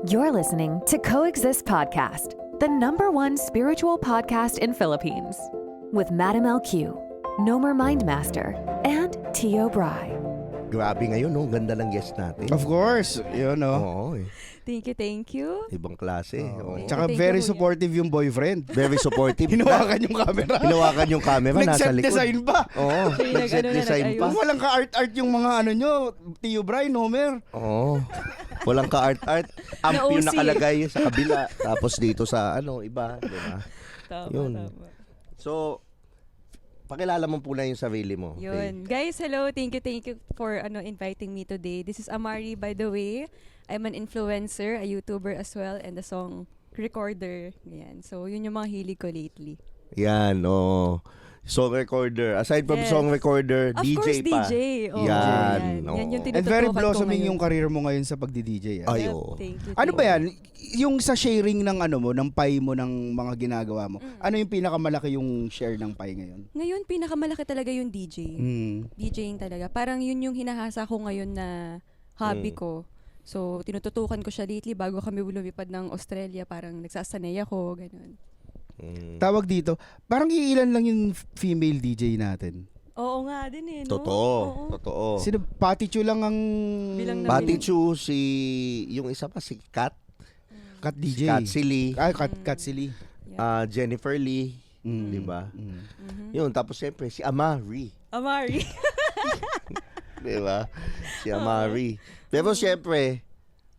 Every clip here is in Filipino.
You're listening to Coexist Podcast, the #1 spiritual podcast in Philippines, with Madam LQ, Nomer Mindmaster, and Tio Bry. Grabe ngayon, no? Ganda ng guest natin. Of course, yun no. Oo, eh. Thank you. Ibang klase. Oo. Tsaka Thank very you, Kuya. supportive yung boyfriend. Very supportive. Hinawakan yung camera. Hinawakan yung camera, nasa Nag-set likod. design pa. Oo, Siya nag-set nag-ano na, design pa. nag-ayos. Walang ka-art-art yung mga ano nyo, Tio Bry, Nomer. Oo. Walang ka-art-art. Amp yung Na-OC. nakalagay sa kabila. Tapos dito sa iba. Diba? Tama, Yun. tama. So, pakilala mo po na yung sarili mo. Yun. Guys, hello. Thank you for inviting me today. This is Amari, by the way. I'm an influencer, a YouTuber as well, and a song recorder. Yan. So, yun yung mga hilig ko lately. Yan, oo. Song recorder. Aside from Yes. song recorder, Of DJ course, pa. DJ. Oo, Yan. oo. Yan yung And very tinututukan ko blossoming ngayon. yung career mo ngayon sa pagdi-DJ. Ay, Yep, oo. Thank you. Ano thank ba you. yan? Yung sa sharing ng ano mo, ng pie mo, ng mga ginagawa mo, ano yung pinakamalaki yung share ng pie ngayon? Ngayon, pinakamalaki talaga yung DJ. DJing talaga. Parang yun yung hinahasa ko ngayon na hobby ko. So, tinututukan ko siya lately bago kami lumipad ng Australia. Parang nagsasanay ako, ganun. Tawag dito, parang iilan lang yung female DJ natin. Oo nga din eh, no? Totoo. Oo. Totoo. Sino, Patty Chu lang ang Bilang na Pati Chu, yung isa pa, si Kat. Kat DJ. Si Kat Silly. Kat Silly. Yeah. Jennifer Lee. Di ba? Yun, tapos siyempre, si Amari. Amari. Di ba? Si Amari. Pero siyempre,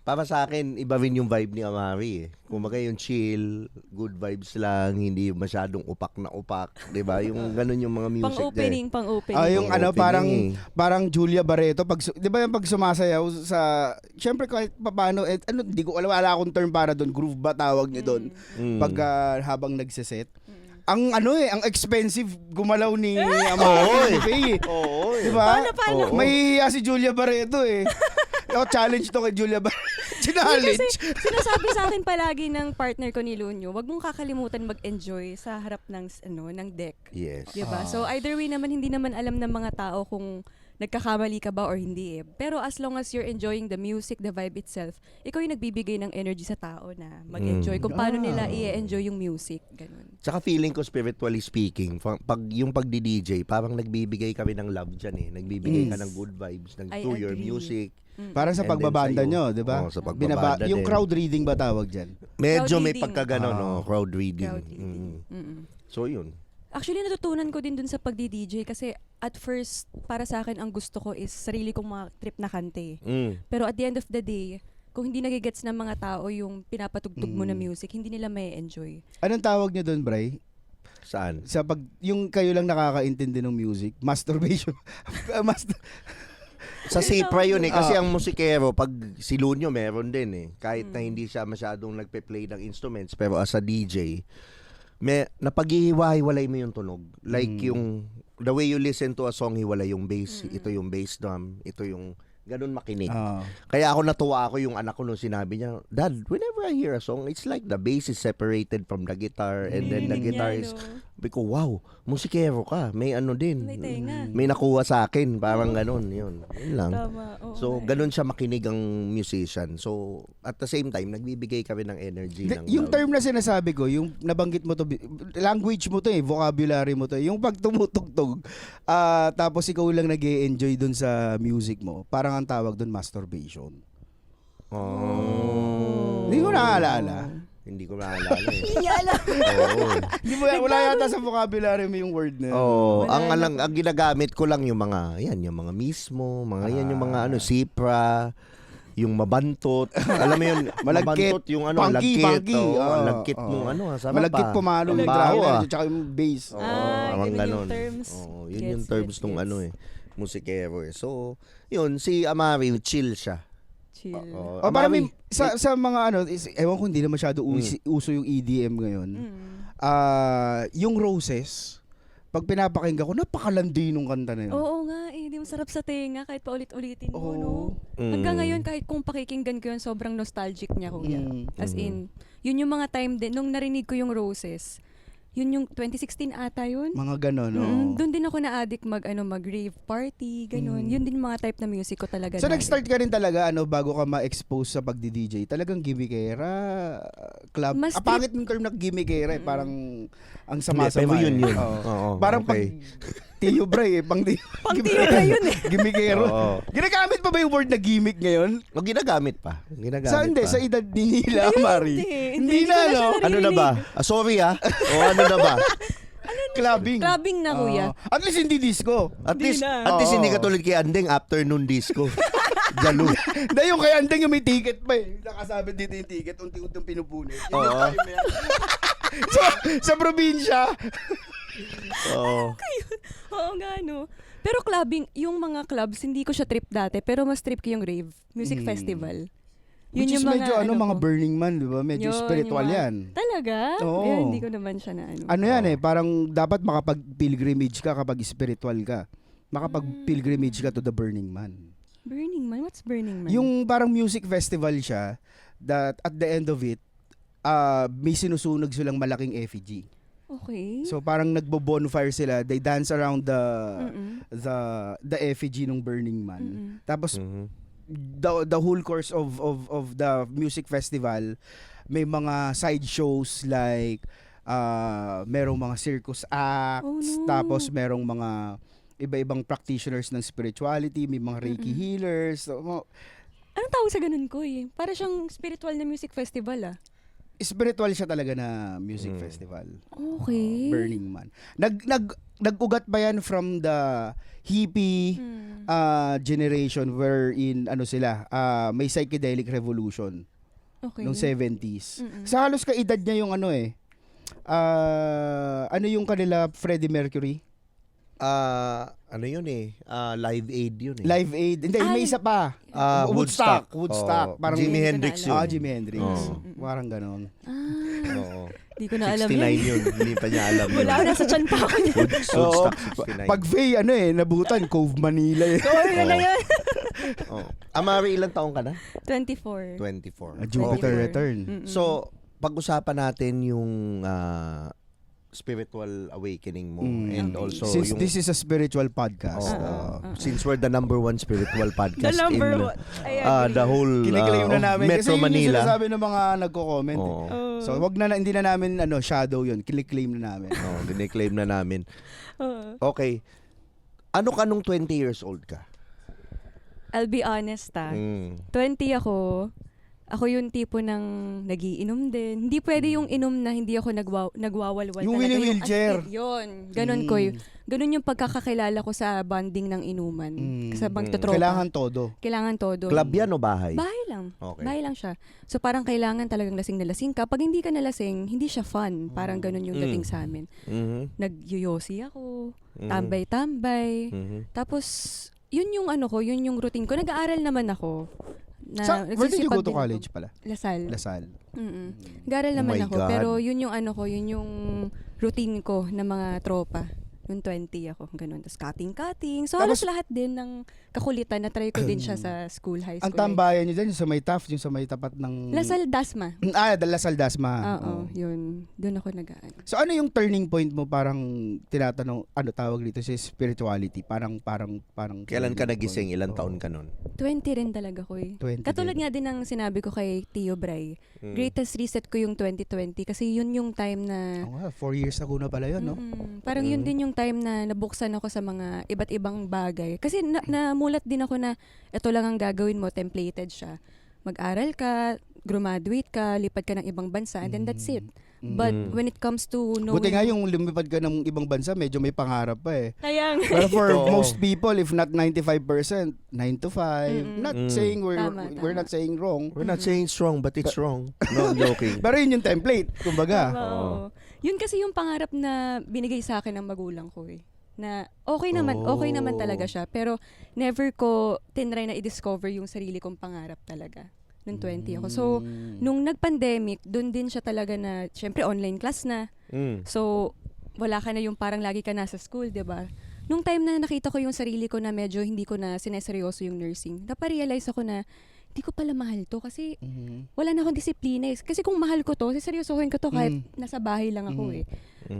para sa akin, iba rin yung vibe ni Amari eh. Kumbaga yung chill, good vibes lang, hindi masyadong upak na upak. Di ba? Yung ganun yung mga music Pang-opening, pang-opening. Yung Pang ano, opening parang Julia Barreto, di ba yung pag sumasayaw sa, syempre kahit paano, di ko, wala akong term para doon, groove ba tawag niyo doon, pag habang nagsiset. Ang ang expensive gumalaw ni Amari Faye. Oo eh. Di ba? Paano? May si Julia Barreto eh. Challenge to kay Julia Barreto. Kasi Challenge. sinasabi sa akin palagi ng partner ko ni Lunyo, wag mong kakalimutan mag-enjoy sa harap ng ng deck. Yes. Diba? So either way naman, hindi naman alam ng mga tao kung nagkakamali ka ba or hindi eh. Pero as long as you're enjoying the music, the vibe itself, ikaw yung nagbibigay ng energy sa tao na mag-enjoy kung paano nila i-enjoy yung music. Ganun. Tsaka feeling ko, spiritually speaking, yung pagdi-DJ, parang nagbibigay kami ng love dyan eh. Nagbibigay ka ng good vibes through your agree. music. Parang sa And then pagbabanda sa'yo. nyo, di ba? Oo, sa pagbabanda Yung din. crowd reading ba tawag dyan? Medyo Crowd may reading. pagkaganon, crowd reading. Crowd reading. So yun. Actually, natutunan ko din dun sa pagdi-DJ kasi at first, para sa akin, ang gusto ko is sarili kong mga trip na kante. Pero at the end of the day, kung hindi nagigets ng mga tao yung pinapatugtog mo na music, hindi nila may enjoy. Anong tawag nyo doon, Bray? Saan? Sa yung kayo lang nakakaintindi ng music, masturbation. Sa Sipra yun eh. Kasi ang musikero, pag si Lunyo meron din eh. Kahit na hindi siya masyadong nagpe-play ng instruments, pero as a DJ, napaghihiwa-hiwalay mo yung tunog. Like yung, the way you listen to a song, hiwalay yung bass. Ito yung bass drum. Ito yung, ganun makinig. Kaya ako natuwa ako yung anak ko nung sinabi niya, Dad, whenever I hear a song, it's like the bass is separated from the guitar and then the guitar is, sabi ko, wow, musikero ka. May ano din. May tenga. May nakuha sa akin. Parang ganun. Yun lang. Tama. Oo So, nga eh. ganun siya makinig ang musician. So, at the same time, nagbibigay kami ng energy. ng Yung love. term na sinasabi ko, yung nabanggit mo to, language mo to vocabulary mo to. Yung pag tumutugtog, tapos ikaw lang nag-e-enjoy dun sa music mo, parang ang tawag dun masturbation. Oh. Hindi ko naaalala. Hindi ko naalala eh. Hindi niya alam. Oo. Hindi mo, wala yata sa vocabulary mo yung word na yun. Oo. Ang ginagamit ko lang yung mga, yung mga mismo, yan yung mga sipra, yung mabantot. Alam mo yun, Malagkit. mabantot yung Punky, lagkit. punky. Lagkit mong sama Malagkit pa. pumalo yung Ang baho, driver, tsaka yung bass. Oo, ganun parang yung ganon. terms. Oo, yun yung Gets, terms gets, nung gets. musikero eh. So, yun, si Amari, chill siya. Chill. Oo, Para Amari, sa mga ewan ko hindi na masyado uso yung EDM ngayon. Yung Roses, pag pinapakinggan ko, napakalandi nung kanta na yun. Oo nga eh, di masarap sa tenga kahit paulit-ulitin mo, no? Oo. Hanggang ngayon, kahit kung pakikinggan ko yun, sobrang nostalgic niya, kuya. As in, yun yung mga time din, nung narinig ko yung Roses, Yun yung 2016 ata yun. Mga ganon, no? Doon din ako na-addict mag-rave party, ganon. Yun din yung mga type na music ko talaga. So dati. nag-start ka rin talaga bago ka ma-expose sa pagdi-DJ. Talagang gimmickera, club. Mas Pangit yung term na gimmickera, parang ang sama-sama. Pero yun. Oo. Oo, Parang okay. pag Tiyo Bray, pang Tiyo Bray yun eh. Gimmickero. Oo. Ginagamit pa ba yung word na gimmick ngayon? O ginagamit pa. Sa edad ni nila, Mari. Hindi na, ko na no? siya Ano na ba? Sorry o ano na ba? Clubbing. Clubbing na, kuya. At least hindi disco. At Hindi least, na. at least Oo. hindi katulad kay Andeng afternoon disco. Jalo. Dahil yung kay Andeng yung may ticket pa eh. Nakasabit dito yung ticket, unti-untong pinupunit. Yun yung Oo. time yan. sa probinsya. Oo. Oo nga, no. Pero clubbing, yung mga clubs, hindi ko siya trip dati. Pero mas trip ko yung rave music festival. Which is yung medyo mga ko. Burning Man, di ba? Medyo Yun, spiritual yung mga- yan. Talaga? Oo. Pero hindi ko naman siya na ano. Ano yan parang dapat makapag-pilgrimage ka kapag spiritual ka. Makapag-pilgrimage ka to the Burning Man. Burning Man? What's Burning Man? Yung parang music festival siya that at the end of it, may sinusunog silang malaking effigy. Okay. So parang nagbo-bonfire sila, they dance around Mm-mm. the effigy ng Burning Man. Mm-mm. Tapos Mhm. the whole course of the music festival, may mga side shows like merong mga circus acts, Oh, no. tapos merong mga iba-ibang practitioners ng spirituality, may mga Reiki healers. So, Anong tawag sa ganun ko eh? Para siyang spiritual na music festival ah. spiritual siya talaga na music festival. Okay. Burning Man. Nag-ugat ba yan from the hippie generation wherein sila may psychedelic revolution Okay. noong 70s. Sa halos kaedad niya yung ano yung kanila Freddie Mercury? Ano yun Live Aid yun Live Aid. Hindi, may Ay. isa pa. Woodstock. Woodstock. Oo. Parang Jimi Hindi ko Hendrix na yun. alam. Jimi Hendrix. Oo. Parang ganon. Oo. Di ko na alam 69 yan. yun. Hindi pa niya alam yun. Wala, nasa chan pa ako niya. Woodstock 69. Pag Faye, nabutan, Cove Manila. Oo, yun na yun. Oo. Amari, ilang taong ka na? 24. 24. Jupiter Okay. Return. So, pag-usapan natin yung spiritual awakening mo and also Since yung this is a spiritual podcast. since we're the number one spiritual podcast The number in one. I agree. the whole Kiniklaim na of namin. Kasi Metro yun yung Manila. sinasabi ng mga nagko-comment. Oo. So, hindi na namin shadow yun. Kiniklaim na namin. Diniklaim na namin. Oo. Okay. Ano ka nung 20 years old ka? I'll be honest 20 ako. Ako yung tipo ng nagiinom din. Hindi pwede yung inom na hindi ako nagwawalwal Yung talaga. wheelchair. Yun. Ganun ko yun. Ganun yung pagkakakilala ko sa bonding ng inuman. Sa magtotropa. Kailangan todo. Club yan o bahay? Bahay lang. Okay. Bahay lang siya. So parang kailangan talagang lasing na lasing ka. Pag hindi ka nalasing, hindi siya fun. Parang ganun yung dating sa amin. Mhm. Nagyoyosi ako. Tambay-tambay. Mhm. Tapos, yun yung yun yung routine ko. Nag-aaral naman ako. Where did you go to nagsisipag din college ako. pala? Lasal. Lasal. Nag-aaral Oh naman my ako. God. Pero yun yung yun yung routine ko ng mga tropa. Noong 20 ako, ganun. Tapos cutting. So, halos lahat din ng kakulitan, na-try ko din siya sa school, high school. Ang tambayan nyo dyan, yung sa may Taft, yung sa may tapat ng... Lasal Dasma. Lasal Dasma. Oo, yun. Doon ako nag-aan. So ano yung turning point mo parang tinatanong, tawag dito sa spirituality? Parang Kailan ka turning nagising? point. Ilang Oo. taon ka nun? 20 rin talaga ko eh. 20 Katulad din. nga din ng sinabi ko kay Tio Bray. Greatest reset ko yung 2020 kasi yun yung time na... Oo nga, 4 years ago na pala yun, no? Parang yun din yung time na nabuksan ako sa mga iba't ibang bagay. Kasi namulat din ako na ito lang ang gagawin mo, templated siya. Mag-aral ka, graduate ka, lipad ka ng ibang bansa, and then that's it. But when it comes to knowing... Buti nga yung lumipad ka ng ibang bansa, medyo may pangarap pa eh. Kaya nga. Pero for Oo. most people, if not 95%, 9 to 5. Not saying we're Tama. not saying wrong. We're not saying it's wrong, but it's wrong. No, I'm joking. Pero yun yung template, kumbaga. Oo. Yun kasi yung pangarap na binigay sa akin ng magulang ko eh. Na okay naman talaga siya. Pero never ko tinry na i-discover yung sarili kong pangarap talaga. Nung 20 ako. So, nung nag-pandemic, dun din siya talaga na, syempre online class na. So, wala ka na yung parang lagi ka nasa school, 'di ba? Nung time na nakita ko yung sarili ko na medyo hindi ko na sineseryoso yung nursing, naparealize ako na hindi ko pala mahal to kasi wala na akong disiplina eh. Kasi kung mahal ko to, siseryosohin ko to kahit nasa bahay lang ako eh.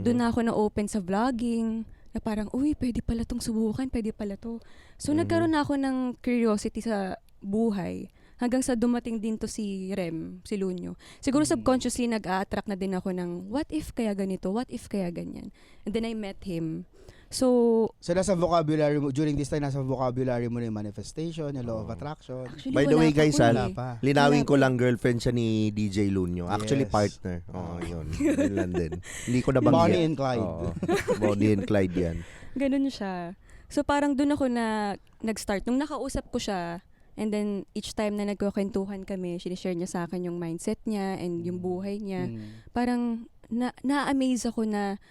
Doon na ako na-open sa vlogging, na parang, uy, pwede pala tong subukan, pwede pala to. So, nagkaroon na ako ng curiosity sa buhay. Hanggang sa dumating din to si Rem, si Lunyo. Siguro subconsciously nag-a-attract na din ako ng, what if kaya ganito? What if kaya ganyan? And then I met him. So nasa vocabulary mo, during this time, nasa vocabulary mo na yung manifestation, yung law of attraction. actually, By the wala way, pa guys, po wala eh. pa. linawin Wala ko pa. lang, girlfriend siya ni DJ Lunyo. Actually, Yes. partner. Oo, yun. Yun lang din. Hindi ko nabanggit. Bonnie and Clyde. Oo. Bonnie and Clyde yan. Ganun siya. So parang doon ako na nag-start. Nung nakausap ko siya, and then each time na nagkukwentuhan kami, sinishare niya sa akin yung mindset niya and yung buhay niya. Parang na-amaze ako na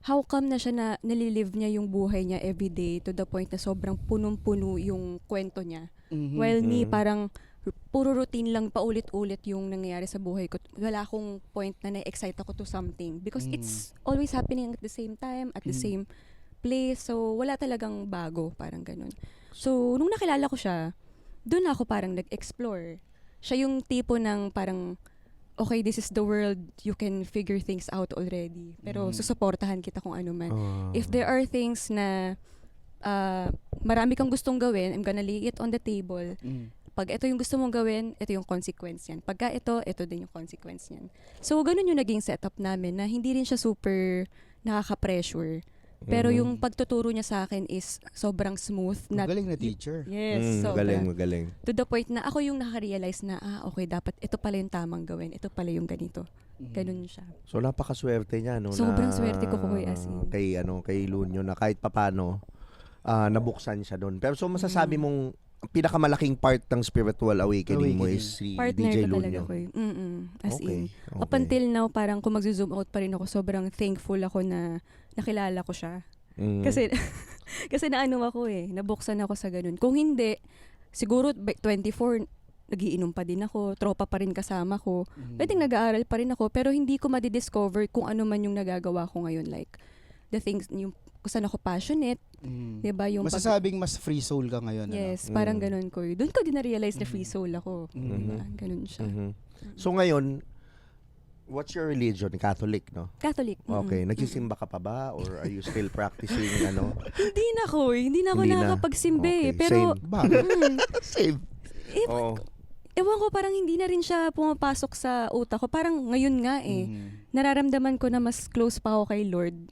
how come na siya na nalilive niya yung buhay niya everyday to the point na sobrang punong-puno yung kwento niya. While me, parang puro routine lang, paulit-ulit yung nangyayari sa buhay ko. Wala akong point na na-excite ako to something because it's always happening at the same time, at the same place. So, wala talagang bago, parang ganun. So, nung nakilala ko siya, doon ako parang nag-explore. Siya yung tipo ng parang, okay, this is the world, you can figure things out already. Pero susuportahan kita kung ano man. If there are things na marami kang gustong gawin, I'm gonna lay it on the table. Pag ito yung gusto mong gawin, ito yung consequence yan. Pagka ito din yung consequence yan. So, ganun yung naging setup namin na hindi rin siya super nakaka-pressure. Pero yung pagtuturo niya sa akin is sobrang smooth. Magaling na teacher. Yes, sobra. Magaling. To the point na ako yung nakarealize na, okay, dapat ito pala yung tamang gawin. Ito pala yung ganito. Ganun siya. So, napakaswerte niya, no? Sobrang swerte ko, Kuya Asin. Kay Lunyo, na kahit papano, nabuksan siya doon. Pero so, masasabi mong, pinakamalaking part ng spiritual awakening mo is si Partner DJ ko talaga Lunyo. ko As in. Okay. Up until now, parang kung mag-zoom out pa rin ako, sobrang thankful ako na nakilala ko siya. Kasi kasi naano ako nabuksan ako sa ganun. Kung hindi, siguro 24, nagiinom pa din ako, tropa pa rin kasama ko. Pwedeng nag-aaral pa rin ako, pero hindi ko madidiscover kung ano man yung nagagawa ko ngayon. Like, the things, yung kung saan ako passionate, diba? Yung Masasabing mas free soul ka ngayon. yes, parang ganun ko. Doon ko din na-realize na free soul ako. Diba? Ganun siya. So ngayon, what's your religion? Catholic, no? Catholic. Okay. Nagsisimba ka pa ba? Or are you still practicing, ano? Hindi na ko. Hindi na ako Hindi na. nakakapagsimbe. Okay, Pero, same. Bakit? Same. eh, ewan ko, parang hindi na rin siya pumapasok sa utak ko. Parang ngayon nga nararamdaman ko na mas close pa ako kay Lord.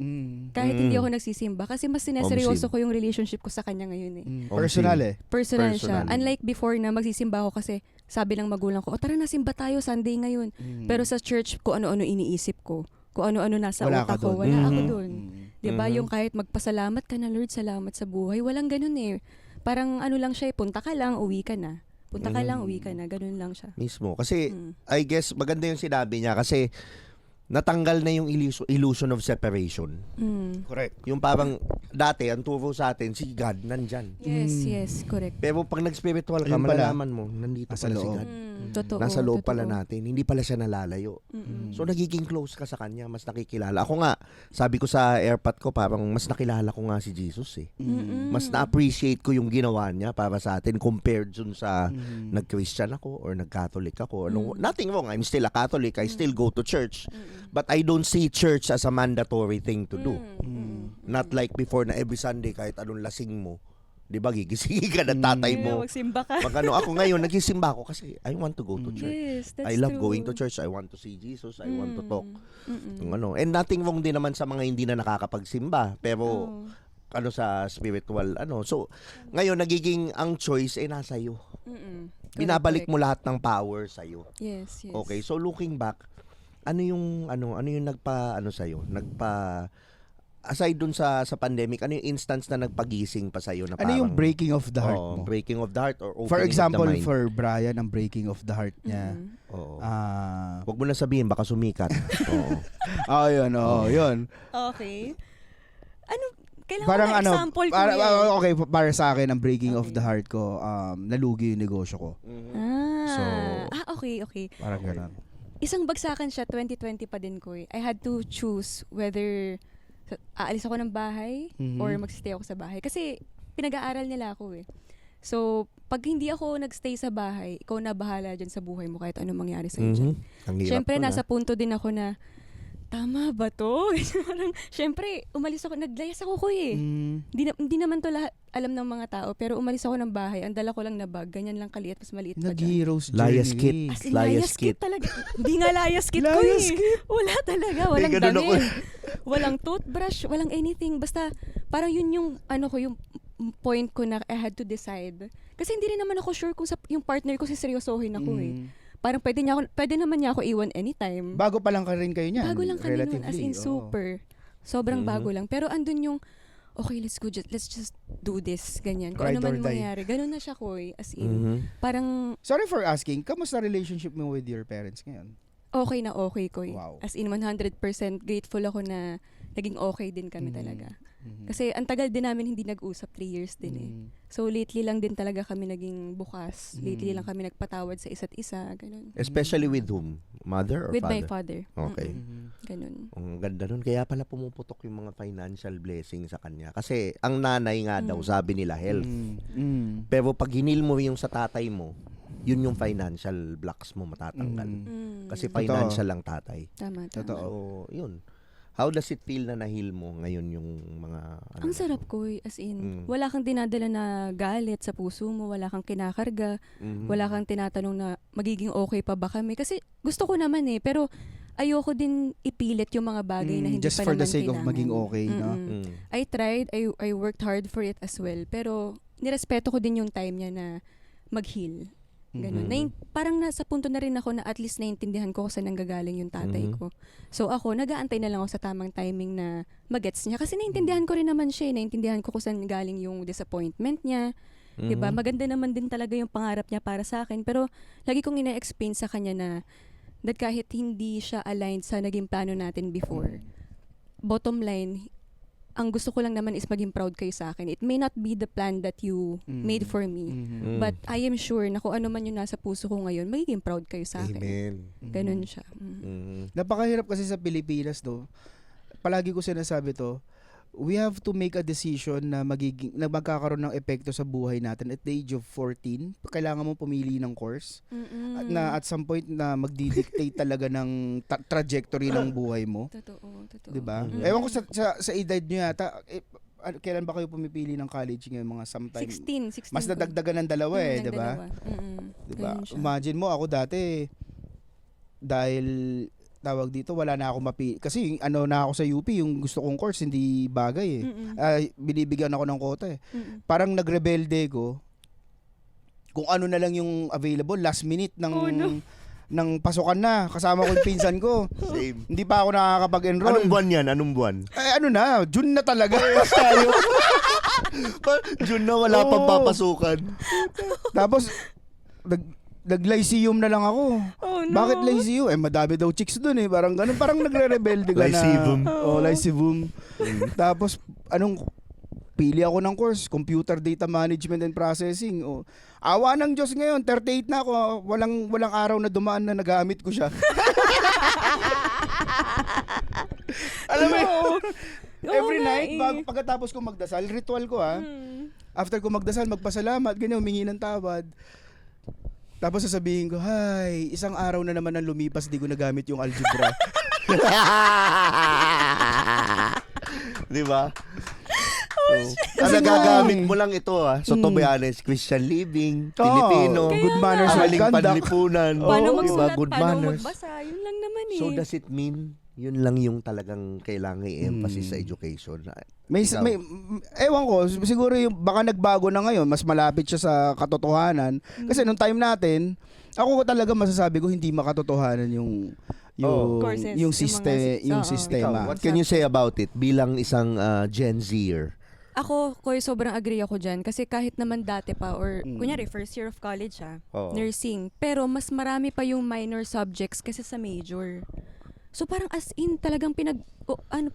Kahit hindi ako nagsisimba. Kasi mas sineseryoso ko yung relationship ko sa Kanya ngayon Personal Personal siya. Personal. Unlike before na magsisimba ako kasi sabi ng magulang ko, tara na simba tayo, Sunday ngayon. Pero sa church, kung ano-ano iniisip ko. Kung ano-ano nasa Wala utak ka ko. dun. Wala ako dun. Diba? Yung kahit magpasalamat ka na, Lord, salamat sa buhay. Walang ganun Parang ano lang siya punta ka lang, uwi ka na. Punta ka lang, uwi ka na. Ganun lang siya. Mismo. Kasi, I guess, maganda yung sinabi niya. Kasi, natanggal na yung illusion of separation. Correct. Yung parang, dati, ang turo sa atin, si God, nandyan. Yes, correct. Pero pag nag-spiritual ka, Ayun pala. malalaman mo, nandito Nasa pala si loob. God. Totoo. Nasa loob pala totoo. natin. Hindi pala siya nalalayo. So, nagiging close ka sa Kanya. Mas nakikilala. Ako nga, sabi ko sa airpod ko, parang mas nakilala ko nga si Jesus Mas na-appreciate ko yung ginawa niya para sa atin compared dun sa nag-Christian ako or nag-Catholic ako. Nothing wrong. I'm still a Catholic. I still go to church. But I don't see church as a mandatory thing to do. Not like before na every Sunday kahit anong lasing mo, 'di ba, gigisingin ka ng tatay mo. Magsimba ka. Pag ano, ako ngayon nagsisimba ako kasi I want to go to church. Yes, that's I love true. going to church. I want to see Jesus. I want to talk. Yung ano. And nothing wrong din naman sa mga hindi na nakakapagsimba. Pero ano sa spiritual ano. So ngayon nagiging ang choice ay nasa iyo. Binabalik mo lahat ng power sa iyo. Yes. Okay, so looking back, ano yung nagpa sa iyo? Aside dun sa pandemic, ano yung instance na nagpagising pa sa iyo na Ano parang yung breaking of the heart mo? breaking of the heart or opening For example, of the mind? for Brian, ang breaking of the heart niya. Oo. Ah, Huwag mo na sabihin baka sumikat. Oo. yun. Okay. Ano, kailangan Parang ko ng ano, example ko okay, para sa akin, ang breaking of the heart ko, nalugi yung negosyo ko. Okay. Parang ganun. Isang bagsakan siya, 2020 pa din ko I had to choose whether aalis ako ng bahay or magstay ako sa bahay. Kasi pinag-aaral nila ako So, pag hindi ako nagstay sa bahay, ikaw na bahala dyan sa buhay mo kahit anong mangyari sa'yo dyan. Ang hirap Siyempre, nun, nasa punto din ako na tama ba to? Parang, syempre, umalis ako, naglayas ako ko eh. Hindi naman to lahat alam ng mga tao, pero umalis ako ng bahay, ang dala ko lang na bag, ganyan lang kaliit, mas maliit pa dyan. Nag-hero's journey. Layas kit. As in, layas kit talaga. Hindi nga layas kit ko Layas eh. kit? Wala talaga, walang ganun ako. damit. Walang toothbrush, walang anything. Basta, parang yun yung, yung point ko na I had to decide. Kasi hindi rin naman ako sure kung yung partner ko siseryosohin ako eh. Parang pwede naman niya ako iwan anytime. Bago pa lang ka rin kayo niyan. Bago lang kami nun, as in oo. super. Sobrang bago lang. Pero andun yung, okay, let's just do this, ganyan. Kung Ride ano man or die. mangyari. Ganun na siya, Koy. As in, parang Sorry for asking, kamusta relationship mo with your parents ngayon? okay na okay, Koy. Wow. As in, 100% grateful ako na naging okay din kami talaga. Kasi ang tagal din namin hindi nag-usap, 3 years din eh. So lately lang din talaga kami naging bukas. Lately lang kami nagpatawad sa isa't isa, ganun. Especially with whom? Mother or With father? my father. Okay. Ganun. Ang ganda nun. Kaya pala pumuputok yung mga financial blessing sa kanya. Kasi ang nanay nga daw, sabi nila, health. Pero pag hinil mo yung sa tatay mo, yun yung financial blocks mo matatanggal. Kasi financial lang tatay. Tama. So, yun. How does it feel na nahil mo ngayon yung mga... Ang sarap, Koy. As in, wala kang dinadala na galit sa puso mo, wala kang kinakarga, wala kang tinatanong na magiging okay pa ba kami. Kasi gusto ko naman eh, pero ayoko din ipilit yung mga bagay na hindi just pa for naman the sake kailangan. of maging okay, no? I tried, I worked hard for it as well, pero nirespeto ko din yung time niya na mag-heal. Ganun. Parang nasa punto na rin ako na at least naintindihan ko kung saan nanggagaling yung tatay ko. So ako, nag-aantay na lang ako sa tamang timing na magets niya. Kasi naintindihan ko rin naman siya. Naintindihan ko kung saan galing yung disappointment niya. Diba? Maganda naman din talaga yung pangarap niya para sa akin. Pero lagi kong ina-explain sa kanya na that kahit hindi siya aligned sa naging plano natin before, bottom line, ang gusto ko lang naman is maging proud kayo sa akin. It may not be the plan that you made for me, but I am sure na kung ano man yung nasa puso ko ngayon, magiging proud kayo sa akin. Amen. Ganun siya. Napakahirap kasi sa Pilipinas, no? Palagi ko sinasabi to, we have to make a decision na magkakaroon ng epekto sa buhay natin at the age of 14. Kailangan mo pumili ng course na at some point na magdi-dictate talaga ng trajectory ng buhay mo. Totoo. 'Di ba? Ewan ko sa edad niyo yata, kailan ba kayo pumipili ng college ngayon, mga sometime? 16 Mas ko. nadagdagan ng dalawa eh, 'di ba? Diba? Imagine mo ako dati dahil tawag dito, wala na ako kasi na ako sa UP, yung gusto kong course hindi bagay eh. Binibigyan ako ng quota eh. Parang nagrebelde ko kung ano na lang yung available last minute ng pasukan na, kasama ko yung pinsan ko. Same. Hindi pa ako nakakapag-enroll. Anong buwan yan? Anong buwan? June na talaga. June na wala pang papasukan. Tapos nag-lyceum na lang ako. Oh, no. Bakit lyceum? Madami daw chicks doon eh. Parang ganun. Parang nagre-rebelde ka na. Lyceum. Lyceum. Tapos, pili ako ng course, Computer Data Management and Processing. Awa ng Diyos ngayon, 38 na ako. Walang araw na dumaan na nagamit ko siya. Alam mo, every night, pagkatapos ko magdasal, ritual ko after ko magdasal, magpasalamat, ganyan, humingi ng tawad. Tapos sasabihin ko, hi, isang araw na naman ang lumipas, di ko nagamit yung algebra. Di ba? Ang nagagamit mo lang ito So to be honest, Christian living, Filipino, good manners and maling conduct. panlipunan. Paano Diba? magsulat, Good paano manners. magbasa, yun lang naman eh. So does it mean yun lang yung talagang kailangan i-emphasis sa education? Ewan ko, siguro yung baka nagbago na ngayon, mas malapit siya sa katotohanan. Kasi nung time natin, ako talaga masasabi ko hindi makatotohanan yung Courses, yung sistema. What can you say about it bilang isang Gen Zer? Ako, Koy, sobrang agree ako dyan. Kasi kahit naman dati pa, or kunyari, first year of college nursing, pero mas marami pa yung minor subjects kasi sa major. So parang as in, talagang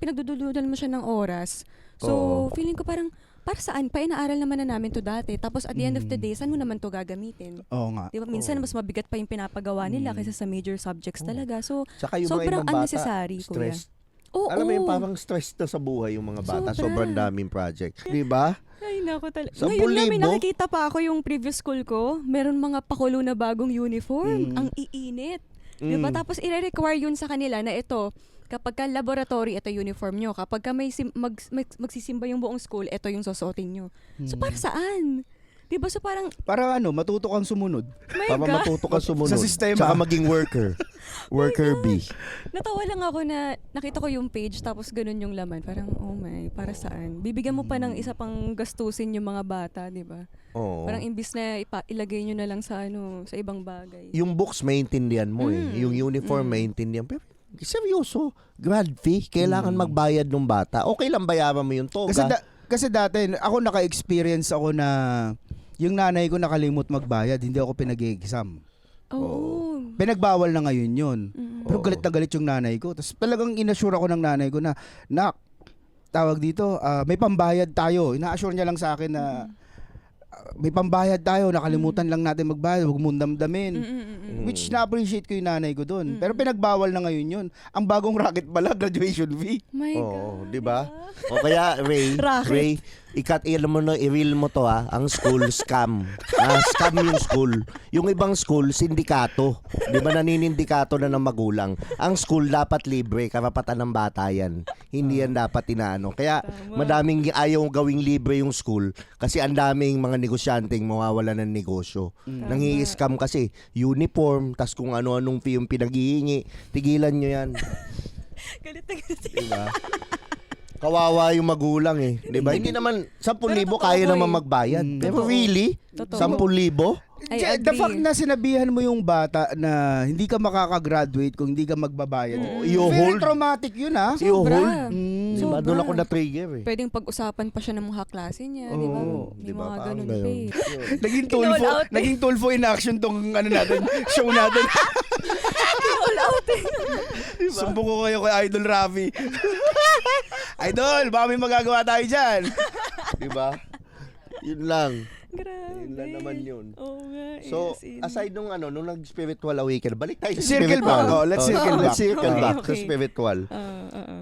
pinagduduludan mo siya ng oras. So feeling ko parang, para saan? Inaaral naman na namin to dati. Tapos at the end of the day, saan mo naman to gagamitin? Oo nga. Diba? Minsan mas mabigat pa yung pinapagawa nila kaysa sa major subjects talaga. So Saka yung sobrang mga ibang bata, unnecessary, kuya. stressed. Alam mo yung parang stress na sa buhay yung mga bata. Sobrang daming project. Di ba? Ay, naku talaga. 10,000? Ngayon lang may nakikita pa ako yung previous school ko. Meron mga pakulo na bagong uniform. Ang iinit. Diba? Tapos i-require yun sa kanila na ito, Kapag ka laboratory, ito uniform nyo. Kapag ka magsisimba yung buong school, ito yung susuotin nyo. So, para saan? Diba? So, parang, matuto kang sumunod. my Para God. matuto ka sumunod. Sa sistema. Tsaka maging worker. Worker bee. Natawa lang ako na nakita ko yung page tapos ganun yung laman. Parang, oh my, para saan? Bibigyan mo pa ng isa pang gastusin yung mga bata, di ba? Oo. Parang imbis na ilagay nyo na lang sa sa ibang bagay. Yung books maintindihan mo Yung uniform maintindihan. Pero seryoso, grad fee, kailangan magbayad ng bata. Okay lang bayaran mo yung toga. Kasi dati, ako naka-experience ako na yung nanay ko nakalimot magbayad, hindi ako pinag-exam. Oh. Pinagbawal na ngayon yun. Pero galit na galit yung nanay ko. Tapos talagang inassure ako ng nanay ko na, nak, tawag dito, may pambayad tayo. Ina-assure niya lang sa akin na, may pambayad tayo, nakalimutan lang natin magbayad, huwag mong damdamin. Which na-appreciate ko yung nanay ko doon. Pero pinagbawal na ngayon yun. Ang bagong racket pala, graduation fee. My God. Oo, di ba? O kaya, Racket. Ray, i-reel mo to ang school scam. Scam yung school. Yung ibang school, sindikato. Di ba naninindikato na ng magulang? Ang school dapat libre, karapatan ng bata yan. Hindi yan dapat inaano. Kaya madaming ayaw gawing libre yung school kasi ang daming mga negosyanteng mawawala ng negosyo. Nangi-scam kasi uniform, tas kung ano-anong fee yung pinaghihingi. Tigilan nyo yan. Galit na galit. Diba? Kawawa yung magulang Di ba? Hindi naman 10,000 Pero kaya totoo naman eh. magbayad. Pero Totoo. really? Totoo. 10,000? I The agree. fact na sinabihan mo yung bata na hindi ka makakagraduate kung hindi ka magbabayad. Very I-hold. traumatic yun I-hold. Sobra. Diba? Doon ako na-trigger Pwedeng pag-usapan pa siya ng mga klase niya, di ba? Oo, May diba? mga Parang ganun gayon. pa eh. Naging Kinall out eh. naging Tulfo in action tong natin, show natin. All out eh. Sumbong ko kayo kay Idol Rafi. Idol, baka may magagawa tayo dyan. Diba? Yun lang. Grabe. Yun lang naman yun. Oo nga eh. So, as in. aside nung nung nag-spiritual awaken, balik tayo sa Circle spiritual. back. Let's circle back. Let's circle Okay, back sa okay. spiritual. Oo.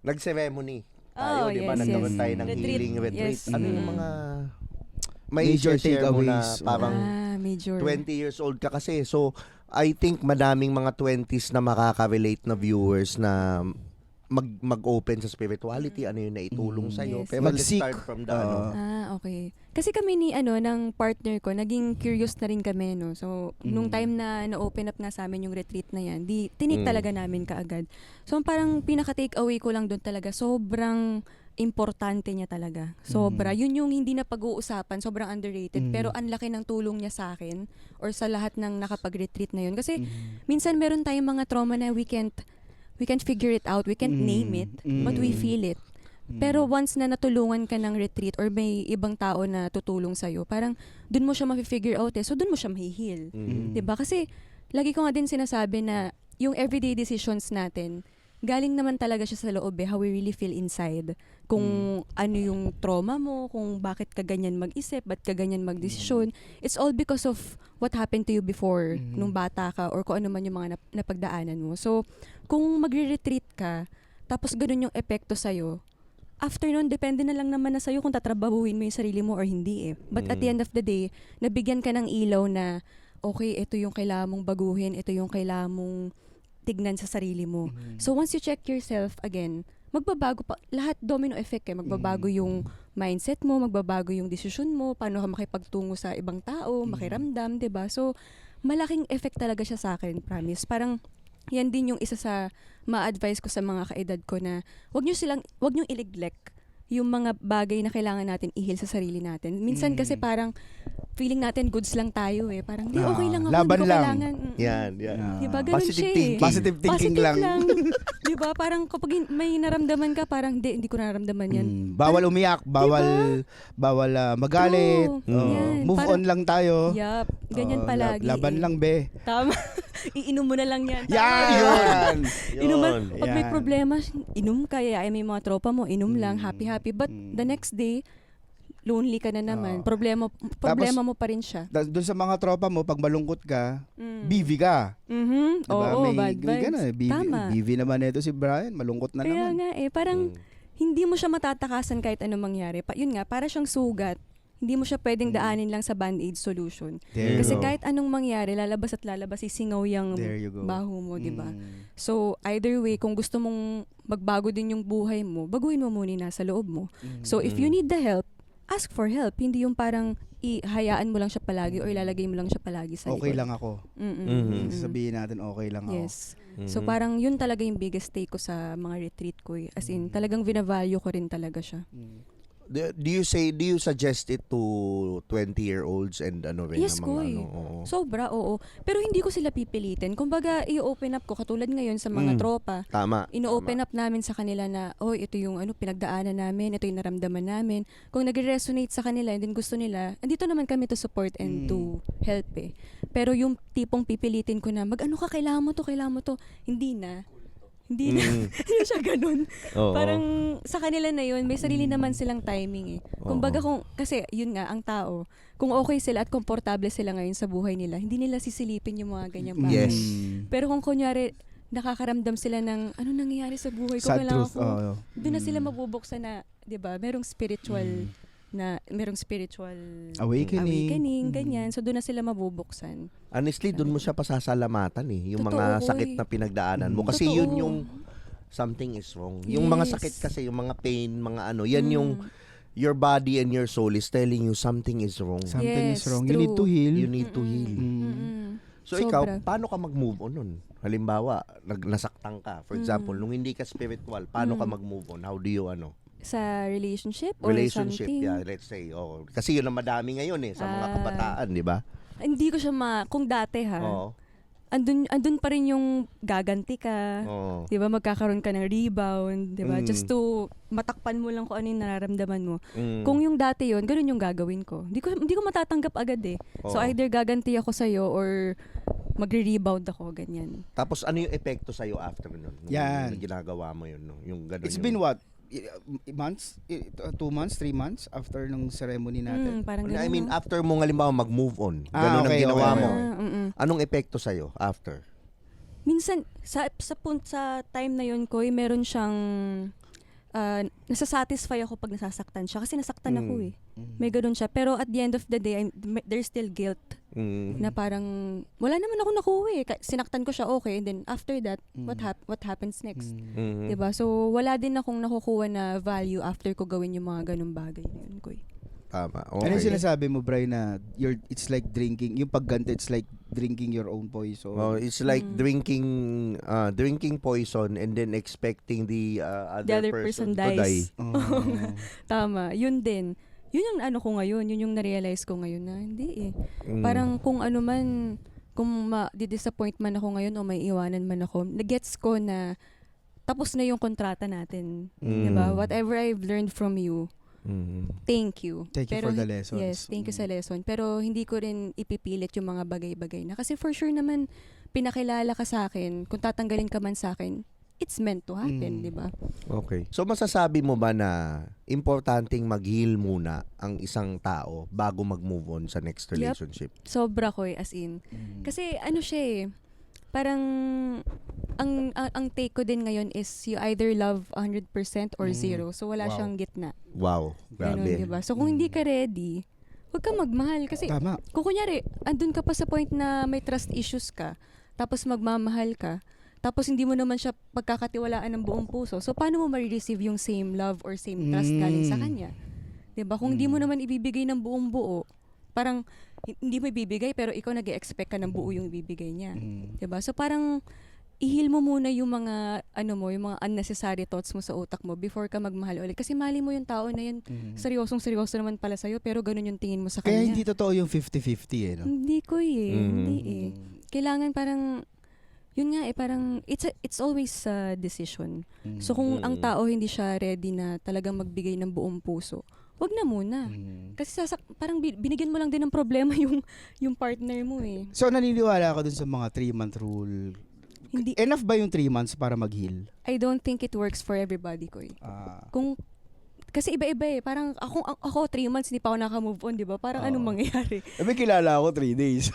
Nag-ceremony tayo, Oh, di ba? yes, Nagkaroon yes. tayo ng Retreat, healing retreat. yes. Ano yung mga may Major share mo na takeaways. parang major. 20 years old ka kasi. So, I think madaming mga 20s na makaka-relate na viewers na mag-open sa spirituality, ano yung naitulong sa'yo. Yes. Pero let's Mag-seek. start from the Okay. Kasi kami ni ng partner ko, naging curious na rin kami, no. So, nung time na na-open up na sa amin yung retreat na yan, tinik talaga namin kaagad. So, parang pinaka-take away ko lang doon talaga, sobrang importante niya talaga. Sobra. Yun yung hindi na pag-uusapan, sobrang underrated. Pero ang laki ng tulong niya sa akin or sa lahat ng nakapag-retreat na yun. Kasi minsan meron tayong mga trauma na we can't figure it out, we can't name it, but we feel it. Pero once na natulungan ka ng retreat or may ibang tao na tutulong sa'yo, parang dun mo siya ma-figure out so dun mo siya ma-heal. Diba? Kasi lagi ko nga din sinasabi na yung everyday decisions natin, galing naman talaga siya sa loob how we really feel inside. Kung ano yung trauma mo, kung bakit ka ganyan mag-isip, ba't ka ganyan mag-desisyon. It's all because of what happened to you before, nung bata ka, or kung ano man yung mga napagdaanan mo. So, kung magre-retreat ka, tapos ganun yung epekto sa'yo, after nun, depende na lang naman na sa'yo kung tatrabahuin mo yung sarili mo or hindi But at the end of the day, nabigyan ka ng ilaw na, okay, ito yung kailangan mong baguhin, ito yung kailangan mong tignan sa sarili mo. So once you check yourself again, magbabago pa, lahat domino effect magbabago yung mindset mo, magbabago yung desisyon mo, paano ka makipagtungo sa ibang tao, makiramdam, 'di ba? So malaking effect talaga siya sa akin, promise. Parang yan din yung isa sa ma-advise ko sa mga kaedad ko na wag niyo i-neglect yung mga bagay na kailangan natin i-heal sa sarili natin. Minsan kasi parang feeling natin goods lang tayo Parang, di, okay lang ako, laban hindi ko lang. kailangan. Yan. Diba, ganun Positive siya thinking. Positive thinking lang. Diba, parang kapag may naramdaman ka, parang hindi ko nararamdaman yan. Bawal umiyak, bawal magalit. True. Yan. Move Parang- on lang tayo. Yup, ganyan palagi. Laban lang, be. Tama. Iinom mo na lang yan. Tama. Yan! Inuman, pag may Yan. problema, inom ka, ay may mga tropa mo, inom lang, happy. But the next day, lonely ka na naman. Problema mo pa rin siya. Doon sa mga tropa mo, pag malungkot ka, BV ka. Mhm. Diba? Oo, bad may vibes. ganun, BV, Tama. BV naman ito si Brian, malungkot na Kaya naman. nga parang hindi mo siya matatakasan kahit anong mangyari. Yun nga, para siyang sugat Hindi mo siya pwedeng daanin lang sa band-aid solution. There you Kasi go. kahit anong mangyari, lalabas at lalabas, sisingaw yung There you go. baho mo, di ba? So, either way, kung gusto mong magbago din yung buhay mo, baguhin mo muna yung nasa loob mo. So, if you need the help, ask for help. Hindi yung parang ihayaan mo lang siya palagi or ilalagay mo lang siya palagi sa Okay likod. lang ako. Sabihin natin okay lang ako. Yes. So, parang yun talaga yung biggest take ko sa mga retreat ko. As in, talagang vinavalue ko rin talaga siya. Do you suggest it to 20-year-olds and ano rin? Yes, na mga Koy. oo. Sobra, oo. Pero hindi ko sila pipilitin. Kumbaga, i-open up ko. Katulad ngayon sa mga tropa. Tama. Ino-open up namin sa kanila na, ito yung pinagdaanan namin, ito yung naramdaman namin. Kung nag-resonate sa kanila and then gusto nila, andito naman kami to support and to help eh. Pero yung tipong pipilitin ko na, kailangan mo to, hindi na. Hindi na siya ganun. Oo. Parang sa kanila na yun, may sarili naman silang timing eh. Kumbaga kasi yun nga, ang tao, kung okay sila at komportable sila ngayon sa buhay nila, hindi nila sisilipin yung mga ganyang bagay. Yes. Pero kung kunyari, nakakaramdam sila ng ano nangyayari sa buhay ko, Sad kailangan truth. ko, doon na sila mabubuksan na, 'di ba? Merong spiritual awakening, ganyan. So doon na sila mabubuksan. Honestly, doon mo siya pasasalamatan eh. Yung Totoo, mga Koy. sakit na pinagdaanan mo. Kasi Totoo. yun yung something is wrong. Yung mga Yes. sakit kasi, yung mga pain, mga ano, yan yung your body and your soul is telling you something is wrong. Something is Yes, wrong. You need to true. heal. You need to heal. So ikaw, Sobra. paano ka mag-move on nun? Halimbawa, nasaktan ka. For example, nung hindi ka spiritual, paano ka mag-move on? How do you Sa relationship or relationship, something? yeah, let's say. Kasi yun ang madami ngayon sa mga kabataan, di ba? Hindi ko siya kung dati Oo. andun pa rin yung gaganti ka. Oo. 'Di ba? Magkakaroon ka ng rebound, 'di ba? Mm. Just to matakpan mo lang kung ano yung nararamdaman mo. Mm. Kung yung dati yon, ganun yung gagawin ko. Hindi ko matatanggap agad eh. So Oo. either gaganti ako sa or magre-rebound ako, ganyan. Tapos ano yung epekto sa'yo after nun? Nung Yan. ginagawa mo yun, no? Yung ganun. It's been what? Months? 2 months? 3 months? After nung ceremony natin? Parang I ganun. mean, after mo halimbawa mag-move on, Ah, ganun okay, ang ginawa okay, mo. okay. Anong epekto sa'yo after? Minsan sa time na yun ko, meron siyang nasasatisfy ako pag nasasaktan siya kasi nasaktan ako eh. May ganun siya. Pero at the end of the day, there's still guilt na parang wala naman ako nakuha eh. Sinaktan ko siya, okay, and then after that, what happens next? Diba? So wala din akong nakukuha na value after ko gawin yung mga ganung bagay na yun ko eh. Tama. Ano Okay. yung sinasabi mo, Brian, na it's like drinking, yung pagganti, it's like drinking your own poison. It's like drinking poison and then expecting the other person to die. Oh. Tama. Yun din. Yun yung ano ko ngayon. Yun yung na-realize ko ngayon na hindi eh. Parang kung ano man, kung ma-disappoint man ako ngayon o may iwanan man ako, nagets ko na tapos na yung kontrata natin. Diba? Whatever I've learned from you, thank you. Thank you for the lessons. Yes, thank you sa lesson. Pero hindi ko rin ipipilit yung mga bagay-bagay na. Kasi for sure naman, pinakilala ka sa akin, kung tatanggalin ka man sa akin, it's meant to happen, di ba? Okay. So masasabi mo ba na importanteng mag-heal muna ang isang tao bago mag-move on sa next relationship? Sobra ko eh, as in. Kasi ano siya eh, parang ang take ko din ngayon is you either love 100% or zero. So wala siyang gitna. Wow. Ganun, Grabe. diba? So kung hindi ka ready, huwag ka magmahal. Kasi Tama. kung kunyari, andun ka pa sa point na may trust issues ka, tapos magmamahal ka, tapos hindi mo naman siya pagkakatiwalaan ng buong puso, so paano mo ma-receive yung same love or same trust galing sa kanya? Diba? Kung hindi mo naman ibibigay ng buong buo, parang hindi mo ibibigay pero ikaw nag-expect ka ng buo yung ibibigay niya. Diba? So parang i-heal mo muna yung mga yung mga unnecessary thoughts mo sa utak mo before ka magmahal ulit. Kasi mali mo yung tao na yun, seryosong-seryoso naman pala sa'yo, pero ganun yung tingin mo sa Kaya kanya. hindi totoo yung 50-50 eh, no? Hindi ko hindi eh. Kailangan parang, yun nga eh, parang, it's always a decision. So kung ang tao hindi siya ready na talagang magbigay ng buong puso, wag na muna. Kasi parang binigyan mo lang din ng problema yung partner mo eh. So naniniwala ako dun sa mga 3-month rule. Hindi, Enough ba yung 3 months para mag-heal? I don't think it works for everybody ko eh. Kasi iba-iba eh. Parang ako 3 months hindi pa ako naka-move on, di ba? Parang anong mangyayari? May kilala ako 3 days.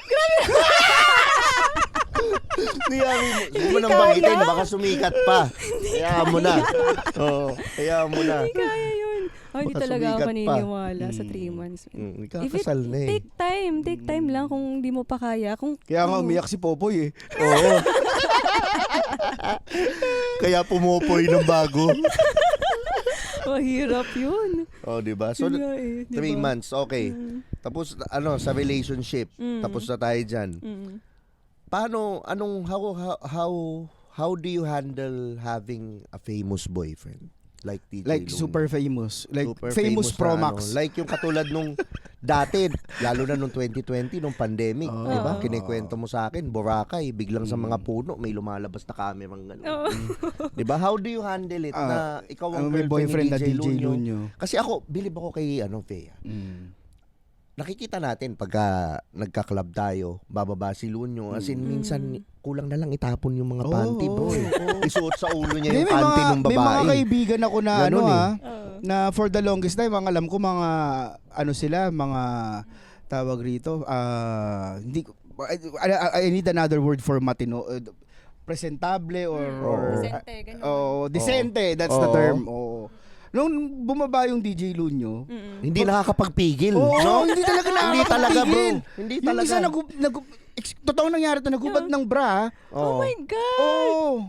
Hindi mo nang banggitin, baka sumikat pa. Kaya mo na. Oo, kaya mo na. Hindi kaya yun. Hindi Baka talaga ako sumikat pa. paniniwala sa 3 months. Ikakasal na eh. Take time lang kung di mo pa kaya. Kaya nga umiyak si Popoy eh. Oo. Kaya pumupoy ng bago. Mahirap yun. Oh, di ba? So, Yun nga eh, 3 diba? months, okay. Tapos, sa relationship, tapos na tayo dyan. Paano, how do you handle having a famous boyfriend? Like DJ Like Luna? super famous. Like Super famous Pro na, Max. like yung katulad nung dati, lalo na nung 2020, nung pandemic, di ba? Kinikwento mo sa akin, Boracay, biglang sa mga puno, may lumalabas na camera ng gano'n. Di ba? How do you handle it na ikaw ang may girlfriend boyfriend ni na DJ DJ Lunyo? Lunyo. Kasi ako, bilib ako kay Fea. Nakikita natin pagka nagka-club tayo, bababa si Lunyo. As in, minsan, kulang na lang itapon yung mga panty, bro. Isuot sa ulo niya yung panty ng babae. May mga kaibigan ako na Ganun na for the longest time, ang alam ko mga sila, mga tawag rito, hindi ko- I need another word for matino. Presentable or Decente, ganun. decente, that's the term. Nung bumaba yung DJ Lunyo, Hindi nakakapagpigil. Oo, no? hindi talaga Hindi talaga, bro. nakakapigil. Hindi Yung talaga. isa totoong nangyari to, nagubad ng bra. Oh my God! Oo.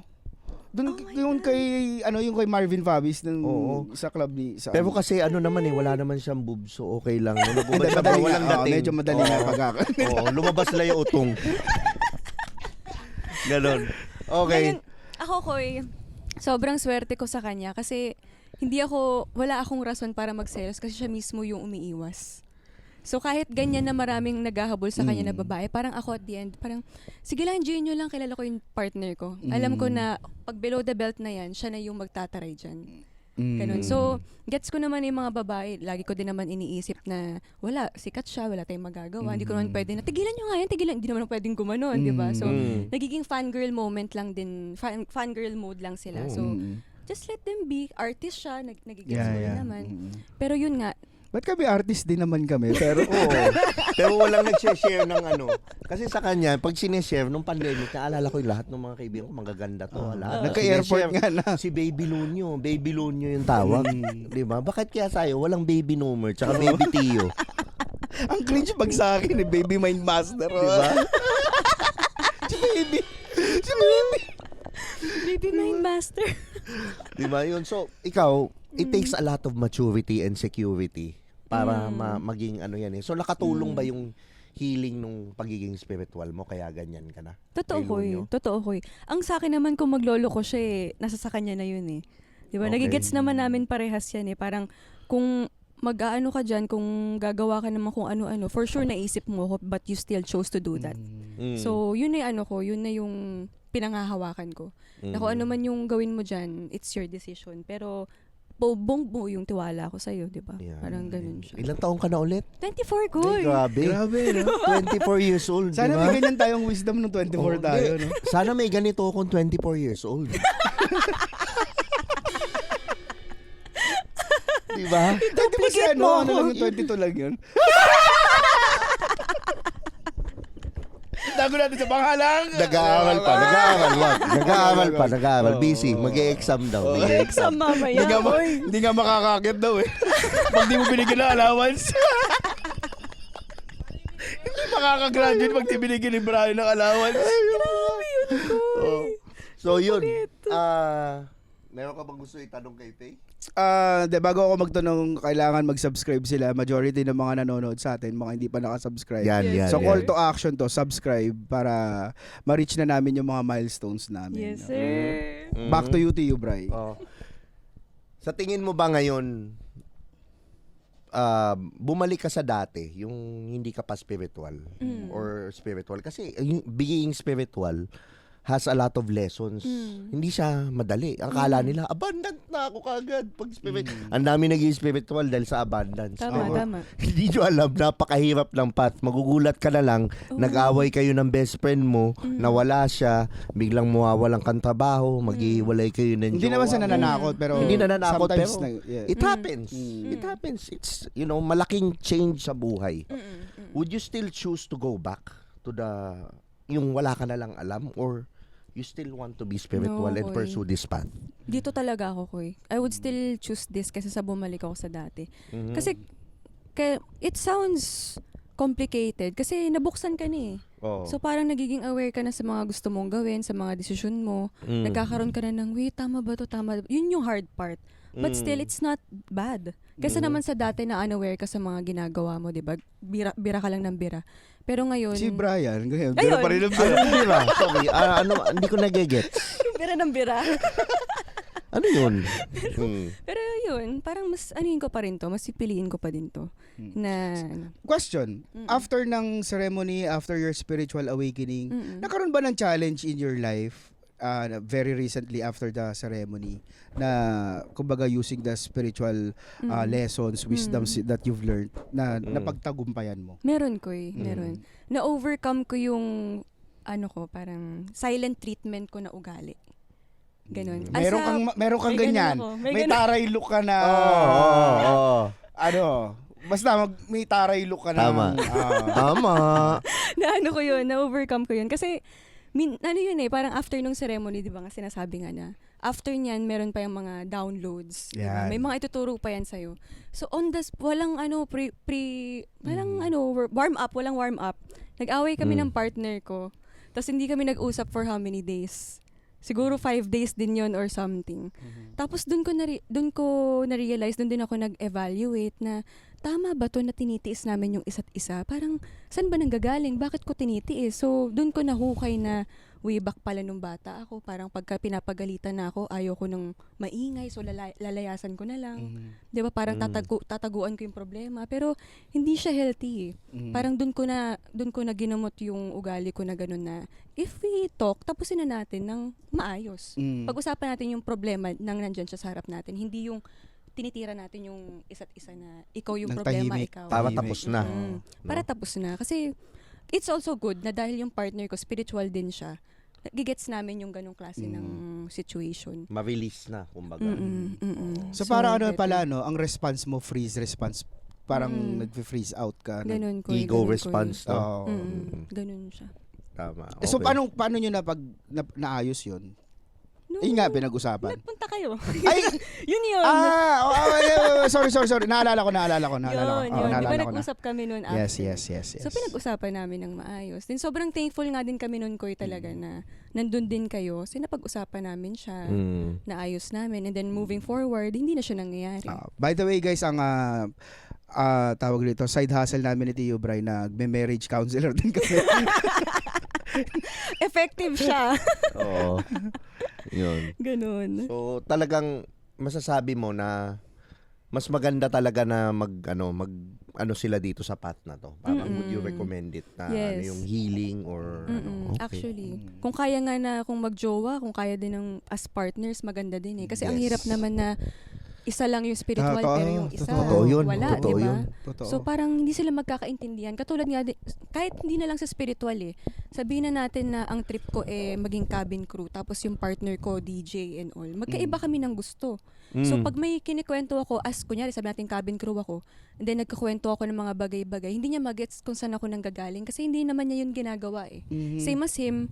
Doon yung kay yung kay Marvin Fabis ng Oo. sa club ni sa Pero kasi naman wala naman siyang boobs, so okay lang. Nagubad sa madali walang nga, dating. medyo madali nga pagkaka. Oo, lumabas lang yung utong. Ganon. Okay. Ngayon, ako Koy, sobrang swerte ko sa kanya kasi wala akong rason para magselos kasi siya mismo yung umiiwas. So kahit ganyan na maraming naghahabol sa kanya na babae, parang ako at the end, parang sige lang, enjoy nyo lang, kilala ko yung partner ko. Alam ko na pag below the belt na yan, siya na yung magtataray dyan. Ganun. So, gets ko naman yung mga babae, lagi ko din naman iniisip na wala, sikat siya, wala tayong magagawa. Hindi ko naman pwede na, tigilan nyo nga yan, tigilan. Hindi naman pwedeng gumanon, di ba? So, nagiging fangirl moment lang din, fangirl mode lang sila. So, just let them be. Artist siya, nagigets ko rin naman. Pero yun nga, Ba't kami artist din naman kami? Pero Pero walang nag-share ng Kasi sa kanya, pag sineshare nung pandemic, naalala ko yung lahat ng mga kaibigan ko, magaganda to. nagka-airport nga na. Si Baby Lunyo. Baby Lunyo yung tawag. Di ba? Bakit kaya sa'yo, walang Baby Nomer, tsaka Baby Tio. Ang cringe pag sa akin ni Baby Mind Master. Di ba? Si Baby. baby mind master. Di ba yun? So, ikaw, it takes a lot of maturity and security para maging yan eh. So, nakatulong ba yung healing nung pagiging spiritual mo kaya ganyan ka na? Totoo Kay ko. Ang sa akin naman kung maglolo ko siya nasa sa kanya na yun eh. Di ba? Okay. Nagigets naman namin parehas yan eh. Parang kung mag-aano ka dyan, kung gagawa ka naman kung ano-ano, for sure naisip mo but you still chose to do that. So, yun na yun na yung pinangahawakan ko. Na kung ano man yung gawin mo dyan, it's your decision. Pero, buong yung tiwala ko sa'yo, di ba? Yeah. Parang ganun siya. Ilang taong ka na ulit? 24 ko Ay, grabe. no? 24 years old, Sana di ba? may ganyan tayong wisdom nung 24 tayo, no? Sana may ganito akong 24 years old. Di ba? Di ba si ano lang yung 22 lang yun? Tago natin sa pangalang. Nag-aaral pa. Busy. Mag-e-exam daw. Exam mamaya. Hindi nga makakakit daw eh. Pag di mo binigyan ng allowance. Hindi makakagraduate pag di binigyan ni Brian ng allowance. Grabe yun ko. So yun. Meron ka bang gusto itanong kay Faye? Bago ako magtanong, kailangan mag-subscribe sila. Majority ng mga nanonood sa atin, mga hindi pa nakasubscribe. Yan. So call to action to, subscribe para ma-reach na namin yung mga milestones namin. Yes, sir. Back to you, Bri. Sa tingin mo ba ngayon, bumalik ka sa dati, yung hindi ka pa spiritual or spiritual? Kasi yung being spiritual has a lot of lessons. Hindi siya madali. Akala nila, abundant na ako kagad pag spiritual. Ang dami naging spiritual dahil sa abundance. Tama. Hindi nyo alam, napakahirap ng path. Magugulat ka na lang, nag-away kayo ng best friend mo, nawala siya, biglang mawawalan kang trabaho, mag-iwalay kayo ng Hindi naman siya nananakot, pero hindi nananakot, pero yeah. it happens. It happens. It's, malaking change sa buhay. Would you still choose to go back to yung wala ka na lang alam, or you still want to be spiritual No, and Koy. pursue this path? Dito talaga ako, Koy. I would still choose this kasi sa bumalik ako sa dati. Mhm. Kasi it sounds complicated kasi nabuksan ka na eh. Oo. So parang nagiging aware ka na sa mga gusto mong gawin, sa mga desisyon mo. Nagkakaroon ka na ng, wait, tama ba to? Tama ba? Yun yung hard part. But still, it's not bad. Kasi naman sa dati na unaware ka sa mga ginagawa mo, di ba? Bira ka lang ng bira. Pero ngayon... Si Brian, ganyan. Ayun. Pero pa rin ang Anong bira? Sorry, hindi ko nagigets. bira ng bira. Ano yun? Pero yun, parang mas anuhin ko pa rin to, mas pipiliin ko pa din to. Na, Question, after ng ceremony, after your spiritual awakening, nakaroon ba ng challenge in your life very recently after the ceremony na kumbaga using the spiritual lessons, wisdoms that you've learned na napagtagumpayan mo? meron ko meron. Na-overcome ko yung, parang silent treatment ko na ugali. Ganon. Meron kang may ganyan. ganun ako. May taray look ka na basta may taray look ka na. Tama. Tama. ko yun, na-overcome ko yun. Kasi, parang after nung ceremony, di ba nga sinasabi nga na, after nyan, meron pa yung mga downloads. Diba? Yan. May mga ituturo pa yan sa'yo. So, walang walang warm up. Nag-away kami ng partner ko. Tapos hindi kami nag-usap for how many days? Siguro 5 days din yon or something. Tapos doon ko na-realize, doon din ako nag-evaluate na tama ba to na tinitiis namin yung isa't isa? Parang saan ba nanggagaling? Bakit ko tinitiis? So doon ko nahukay na way back pala nung bata ako. Parang pagka pinapagalitan na ako, ayaw ko nung maingay. So lalayasan ko na lang. 'Di ba? Parang tataguan ko yung problema. Pero hindi siya healthy. Parang doon ko na ginamot yung ugali ko na gano'n na if we talk, tapusin na natin ng maayos. Pag-usapan natin yung problema nang nandyan siya sa harap natin. Hindi yung tinitira natin yung isa't isa na ikaw yung problema, Tahimik. ikaw. Para tapos na. Para tapos na. Kasi it's also good na dahil yung partner ko, spiritual din siya, gigets namin yung ganong klase ng situation. Ma-release na, kumbaga. So para better. ang response mo, freeze response, parang nag-freeze out ka. Ganun ko. Ego response, no? Ganun siya. Tama. So okay. paano nyo naayos yun? No. Yun nga, pinag-usapan. Nagpunta kayo. Ay! yun. Sorry. Naalala ko. Yun. Di ba Naalala ko na. nag-usap kami noon after? Yes. So pinag-usapan namin ng maayos. Then sobrang thankful nga din kami noon, Koy, talaga na nandun din kayo. So napag-usapan namin siya, naayos namin. And then moving forward, hindi na siya nangyayari. By the way, guys, ang tawag dito, side hustle namin ni Tio Bray, nagme-marriage counselor din kami. Effective siya. Oo. Yun. Ganun. So, talagang masasabi mo na mas maganda talaga na mag sila dito sa path na to. Parang would you recommend it na Yes. yung healing or okay. Actually, kung kaya nga na kung magjowa, kung kaya din ng as partners, maganda din eh. Kasi ang Yes. hirap naman na isa lang yung spiritual pero yung isa Totoo yun. wala, Totoo di ba? yun. Totoo. So parang hindi sila magkakaintindihan. Katulad nga kahit hindi na lang sa spiritual eh. Sabihin na natin na ang trip ko maging cabin crew tapos yung partner ko DJ and all. Magkaiba kami ng gusto. So pag may kinikwento ako kunyari sabi natin cabin crew ako, and then nagkukwento ako ng mga bagay-bagay, hindi niya magets kung saan ako nanggagaling kasi hindi naman niya yun ginagawa eh. Same as him,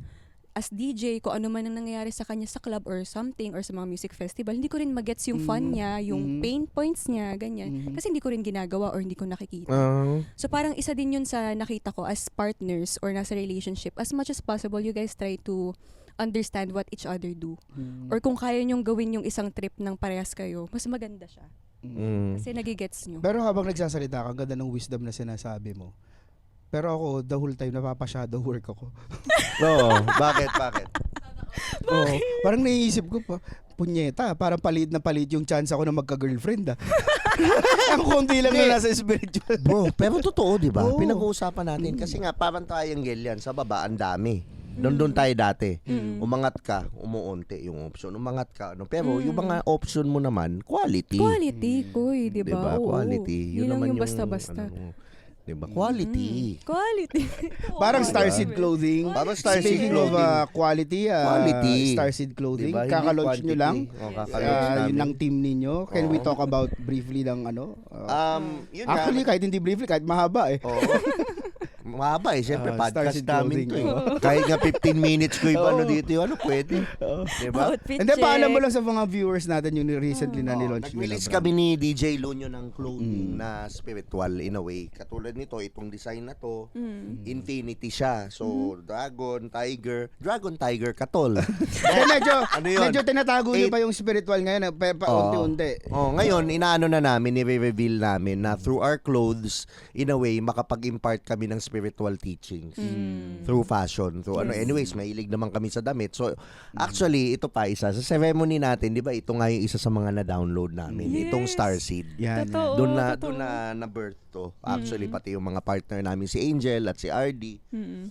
as DJ, kung ano man ang nangyayari sa kanya sa club or something or sa mga music festival, hindi ko rin magets yung fun niya, yung pain points niya, ganyan. Kasi hindi ko rin ginagawa or hindi ko nakikita. So parang isa din yun sa nakita ko as partners or nasa relationship. As much as possible, you guys try to understand what each other do. Or kung kaya nyong gawin yung isang trip ng parehas kayo, mas maganda siya. Kasi nagigets nyo. Pero habang nagsasalita ka, ang ganda ng wisdom na sinasabi mo. Pero ako, the whole time, napapa-shadow work ako. Oo. Bakit? Oo, parang naiisip ko pa, punyeta, parang palit yung chance ako na magka-girlfriend. Ang konti lang na nasa spiritual. Bro, pero totoo, di ba? Oo. Pinag-uusapan natin. Kasi nga, parang triangle yan. Sa baba, ang dami. Doon tayo dati. Umangat ka, umuunti yung option. Umangat ka, pero yung mga option mo naman, quality. Quality, Koy, di ba? Oo. Quality. Yun lang naman yung basta-basta. Diba? Quality. Quality. Parang Starseed Clothing. Parang Starseed Speaking of Clothing. quality, Starseed Clothing, Diba? Hindi kakalaunch nyo quantity. lang. Kakalaunch namin. Yun ng team ninyo. Can we talk about briefly ng Yun actually, nga. kahit hindi briefly, kahit mahaba eh. Oo. mahaba eh. Siyempre, podcast Starseed namin clothing. to eh. Kahit nga 15 minutes ko yung ano dito, yung ano, pwede. Diba? Outfit Hindi, check. paalam mo lang sa mga viewers natin yung recently na nilaunch nila. Nag-release Brad. kami ni DJ Lunyo ng clothing na spiritual in a way. Katulad nito, itong design na to, infinity siya. So, dragon, tiger, katol. Ano yun? medyo tinatago nyo pa yung spiritual ngayon, unti-unti. Ngayon, inaano na namin, i-reveal namin na through our clothes, in a way, makapag-impart kami ng spiritual teachings through fashion. So, anyways, mahilig naman kami sa damit. So, actually, ito pa isa. Sa ceremony natin, di ba, ito nga yung isa sa mga na-download namin. Yes. Itong Starseed. Yan. Totoo. Doon na birth to. Actually, pati yung mga partner namin, si Angel at si RD.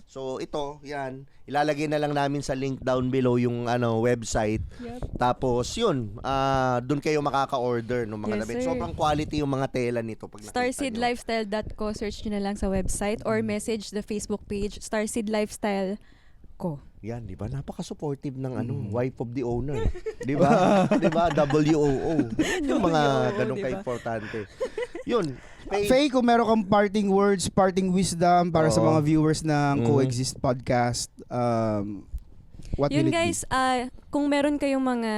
So, ito, yan. Ilalagay na lang namin sa link down below yung website. Yep. Tapos, yun, doon kayo makaka-order ng mga Yes, damit. sir. Sobrang quality yung mga tela nito. Pag nakita nyo. Starseedlifestyle.co, search nyo na lang sa website or message the Facebook page, Starseed Lifestyle Co. Yan, di ba? Napaka-supportive ng wife of the owner. Di ba? Di ba? WOO. Yan yung mga ganun diba? ka-importante. Yun. Faye, kung meron kang parting words, parting wisdom para sa Oo. mga viewers ng Coexist Podcast, what will Yun it guys, kung meron kayong mga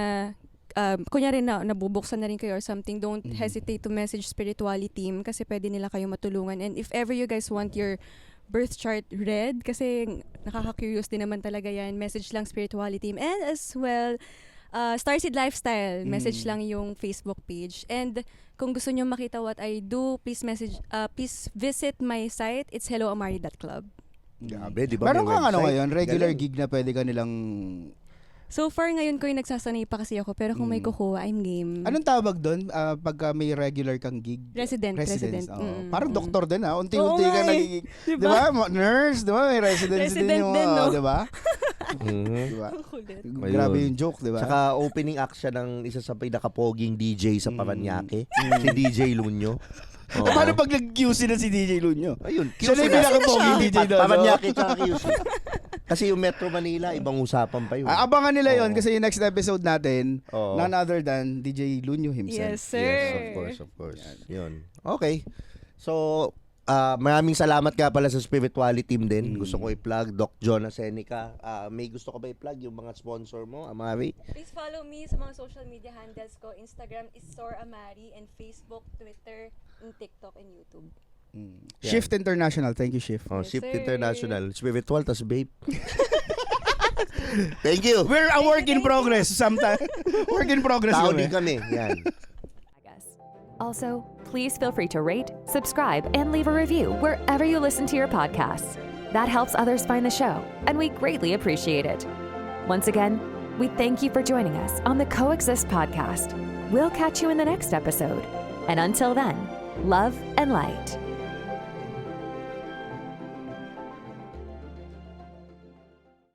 kunyari nabubuksan na rin kayo or something, don't hesitate to message Spirituality Team kasi pwede nila kayo matulungan. And if ever you guys want your birth chart read, kasi nakaka-curious din naman talaga yan, message lang Spirituality Team. And as well, Starseed Lifestyle, message lang yung Facebook page. And kung gusto nyo makita what I do, please visit my site. It's helloamari.club. Grabe, di ba? Meron may kang ano website? ngayon, regular Galing. gig na pwede ka nilang... So far ngayon ko yung nagsasanay pa kasi ako, pero kung may kukuha, I'm game. Anong tawag doon pagka may regular kang gig? Resident. Oo. Parang doktor din unti-unti Oo ka nga eh. nagiging... Di ba? Nurse, di ba? May residency Resident din yung... din, no? Di ba? Mhm. Di ba? Kulit. Grabe yung joke, di ba? Saka opening act siya ng isa sa pinakapoging DJ sa Paranaque, si DJ Lunyo. Oo. Paano pag nag-QC na si DJ Lunyo? Ayun, Siya na yung pinaka-poging DJ doon, no? Paranaque tsaka QC. Kasi yung Metro Manila, ibang usapan pa yun. Abangan nila yon Oo. kasi yung next episode natin, Oo. none other than DJ Lunyo himself. Yes, sir. Yes, of course. Yun. Okay. So, maraming salamat ka pala sa Spirituality Team din. Gusto ko i-plug Doc Jonah Seneca. May gusto ko ba i-plug yung mga sponsor mo, Amari? Please follow me sa mga social media handles ko. Instagram is Sor Amari and Facebook, Twitter, and TikTok, and YouTube. Shift International. Thank you, Shift. Oh, Yes, Shift sir. International. Spiritual, tas babe. Thank you. We're a work in progress sometimes. Work in progress Tao kami. din kami. Yan. Also, please feel free to rate, subscribe, and leave a review wherever you listen to your podcasts. That helps others find the show, and we greatly appreciate it. Once again, we thank you for joining us on the Coexist podcast. We'll catch you in the next episode. And until then, love and light.